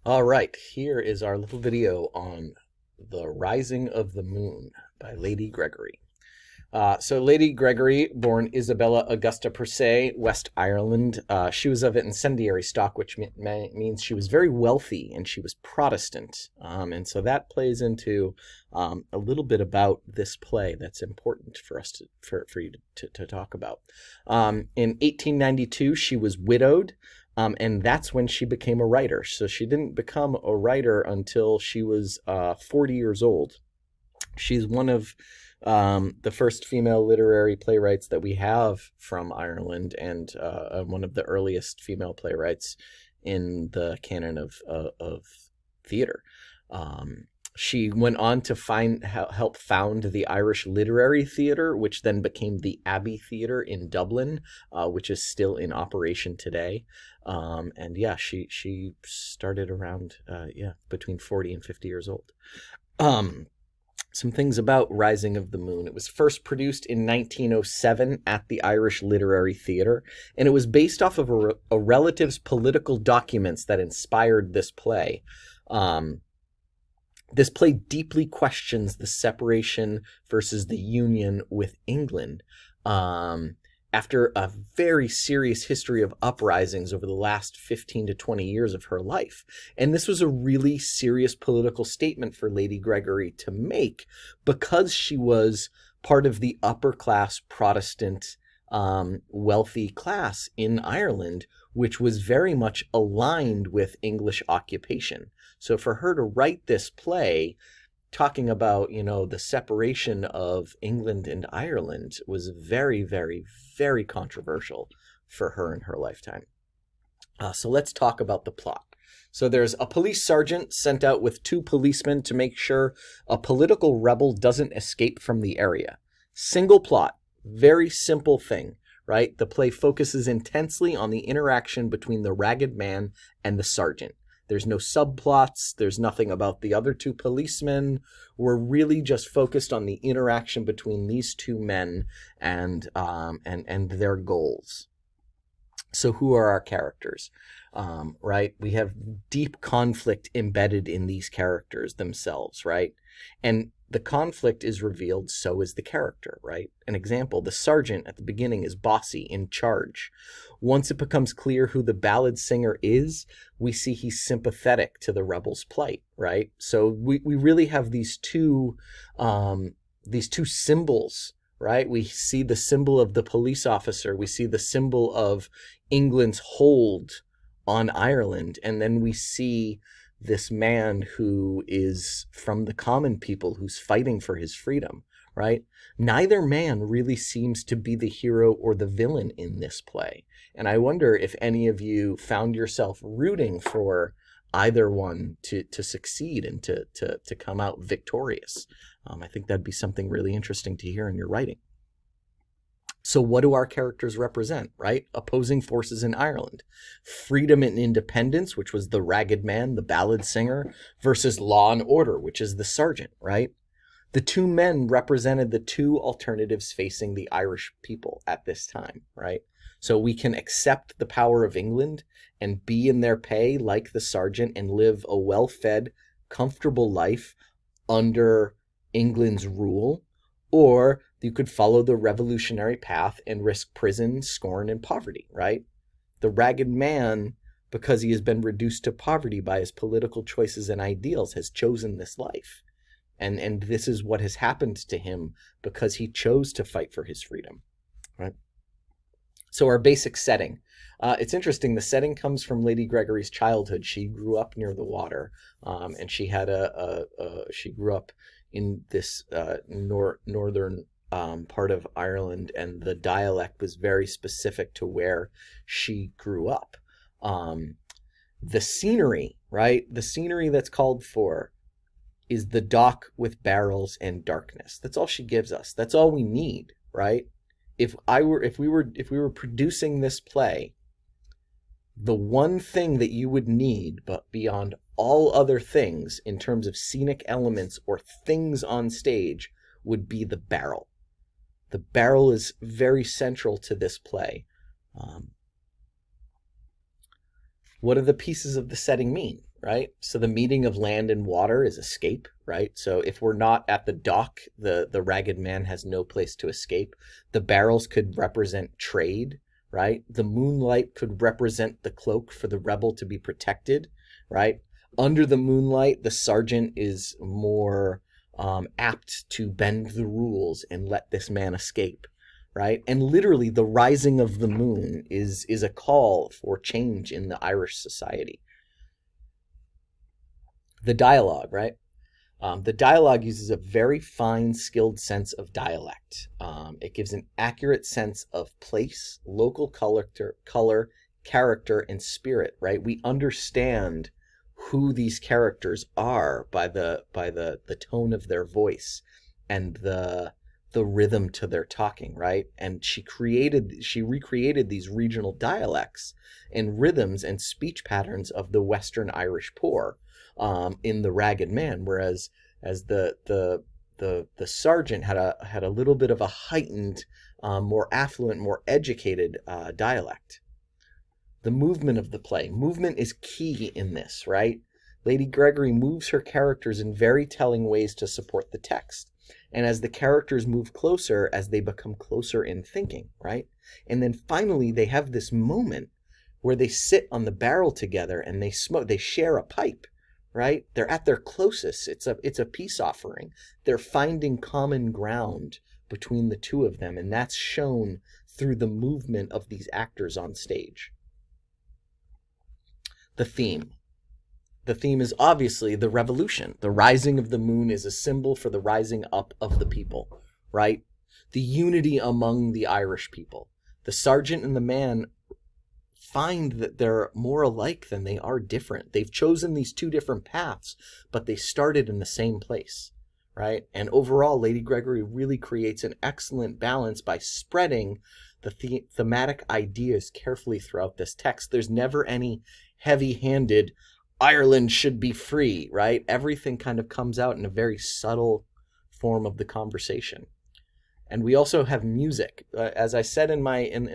All right, here is our little video on The Rising of the Moon by Lady Gregory. So Lady Gregory, born Isabella Augusta Percé, West Ireland, she was of incendiary stock, which means she was very wealthy and she was Protestant. And so that plays into a little bit about this play that's important for us for you to talk about. In 1892, she was widowed. And that's when she became a writer. So she didn't become a writer until she was 40 years old. She's one of the first female literary playwrights that we have from Ireland, and one of the earliest female playwrights in the canon of theater. She went on to help found the Irish Literary Theatre, which then became the Abbey Theatre in Dublin, which is still in operation today. And yeah, she started around between 40 and 50 years old. Some things about Rising of the Moon. It was first produced in 1907 at the Irish Literary Theatre, and it was based off of a relative's political documents that inspired this play. This play deeply questions the separation versus the union with England. After a very serious history of uprisings over the last 15 to 20 years of her life. And this was a really serious political statement for Lady Gregory to make because she was part of the upper class Protestant wealthy class in Ireland, which was very much aligned with English occupation. So for her to write this play talking about, the separation of England and Ireland was very, very, very controversial for her in her lifetime. So let's talk about the plot. So there's a police sergeant sent out with 2 policemen to make sure a political rebel doesn't escape from the area. Single plot, very simple thing, right? The play focuses intensely on the interaction between the ragged man and the sergeant. There's no subplots. There's nothing about the other 2 policemen. We're really just focused on the interaction between these 2 men and their goals. So who are our characters? Right? We have deep conflict embedded in these characters themselves, right? And the conflict is revealed, so is the character, right? An example, the sergeant at the beginning is bossy, in charge. Once it becomes clear who the ballad singer is, we see he's sympathetic to the rebel's plight, right? So we really have these two symbols, right? We see the symbol of the police officer. We see the symbol of England's hold on Ireland. And then we see this man who is from the common people, who's fighting for his freedom, right? Neither man really seems to be the hero or the villain in this play. And I wonder if any of you found yourself rooting for either one to succeed and to come out victorious. I think that'd be something really interesting to hear in your writing. So what do our characters represent, right? Opposing forces in Ireland. Freedom and independence, which was the ragged man, the ballad singer, versus law and order, which is the sergeant, right? The 2 men represented the 2 alternatives facing the Irish people at this time, right? So we can accept the power of England and be in their pay like the sergeant and live a well-fed, comfortable life under England's rule, or you could follow the revolutionary path and risk prison, scorn, and poverty, right? The ragged man, because he has been reduced to poverty by his political choices and ideals, has chosen this life. And this is what has happened to him because he chose to fight for his freedom, right? So our basic setting. It's interesting. The setting comes from Lady Gregory's childhood. She grew up near the water, and she had she grew up in this northern part of Ireland, and the dialect was very specific to where she grew up. The scenery, right? The scenery that's called for is the dock with barrels and darkness. That's all she gives us. That's all we need, right? If we were producing this play, the one thing that you would need, but beyond all other things in terms of scenic elements or things on stage, would be the barrel. The barrel is very central to this play. What do the pieces of the setting mean, right? So the meeting of land and water is escape, right? So if we're not at the dock, the ragged man has no place to escape. The barrels could represent trade, right? The moonlight could represent the cloak for the rebel to be protected, right? Under the moonlight, the sergeant is more apt to bend the rules and let this man escape, right? And literally, the rising of the moon is a call for change in the Irish society. The dialogue, right? The dialogue uses a very fine, skilled sense of dialect. It gives an accurate sense of place, local color, character, and spirit, right? We understand who these characters are by the tone of their voice and the rhythm to their talking, right? And she recreated these regional dialects and rhythms and speech patterns of the Western Irish poor in the Ragged Man, whereas as the sergeant had a little bit of a heightened, more affluent, more educated dialect. The movement of the play. Movement is key in this, right? Lady Gregory moves her characters in very telling ways to support the text. And as the characters move closer, as they become closer in thinking, right? And then finally, they have this moment where they sit on the barrel together and they smoke, they share a pipe, right? They're at their closest. It's a peace offering. They're finding common ground between the two of them, and that's shown through the movement of these actors on stage. The theme. The theme is obviously the revolution. The rising of the moon is a symbol for the rising up of the people, right? The unity among the Irish people. The sergeant and the man find that they're more alike than they are different. They've chosen these two different paths, but they started in the same place, right? And overall, Lady Gregory really creates an excellent balance by spreading the thematic ideas carefully throughout this text. There's never any heavy-handed, Ireland should be free, right? Everything kind of comes out in a very subtle form of the conversation. And we also have music. As I said in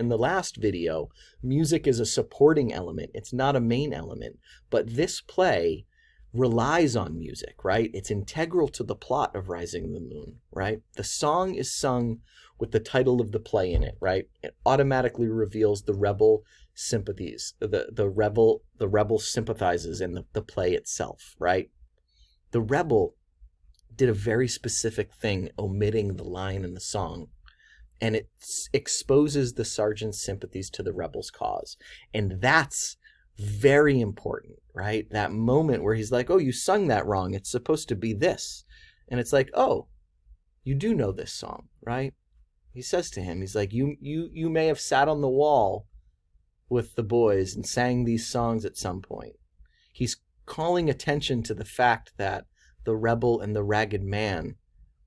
the last video, music is a supporting element. It's not a main element. But this play relies on music, right? It's integral to the plot of Rising of the Moon, right? The song is sung with the title of the play in it, right? It automatically reveals the rebel sympathies. The rebel sympathizes in the play itself, right? The rebel did a very specific thing, omitting the line in the song, and it exposes the sergeant's sympathies to the rebel's cause. And that's very important, right? That moment where he's like, oh, you sung that wrong. It's supposed to be this. And it's like, oh, you do know this song, right? He says to him, he's like, you may have sat on the wall with the boys and sang these songs at some point. He's calling attention to the fact that the rebel and the Ragged Man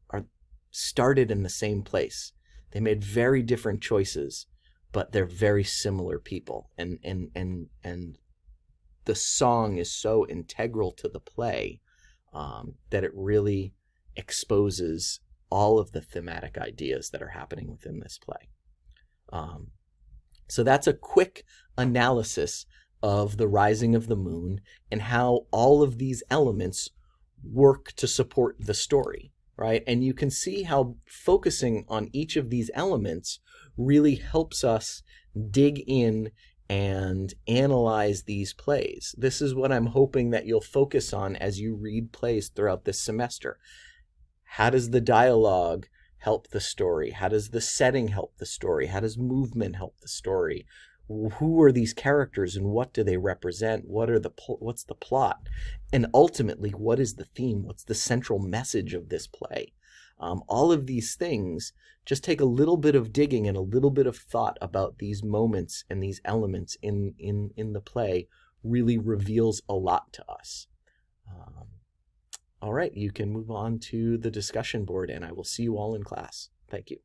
are started in the same place. They made very different choices, but they're very similar people. And the song is so integral to the play that it really exposes all of the thematic ideas that are happening within this play. So that's a quick analysis of the Rising of the Moon and how all of these elements work to support the story, right? And you can see how focusing on each of these elements really helps us dig in and analyze these plays. This is what I'm hoping that you'll focus on as you read plays throughout this semester. How does the dialogue help the story? How does the setting help the story? How does movement help the story? Who are these characters and what do they represent? What's the plot? And ultimately, what is the theme? What's the central message of this play? All of these things just take a little bit of digging and a little bit of thought about these moments and these elements in the play really reveals a lot to us. All right, you can move on to the discussion board and I will see you all in class. Thank you.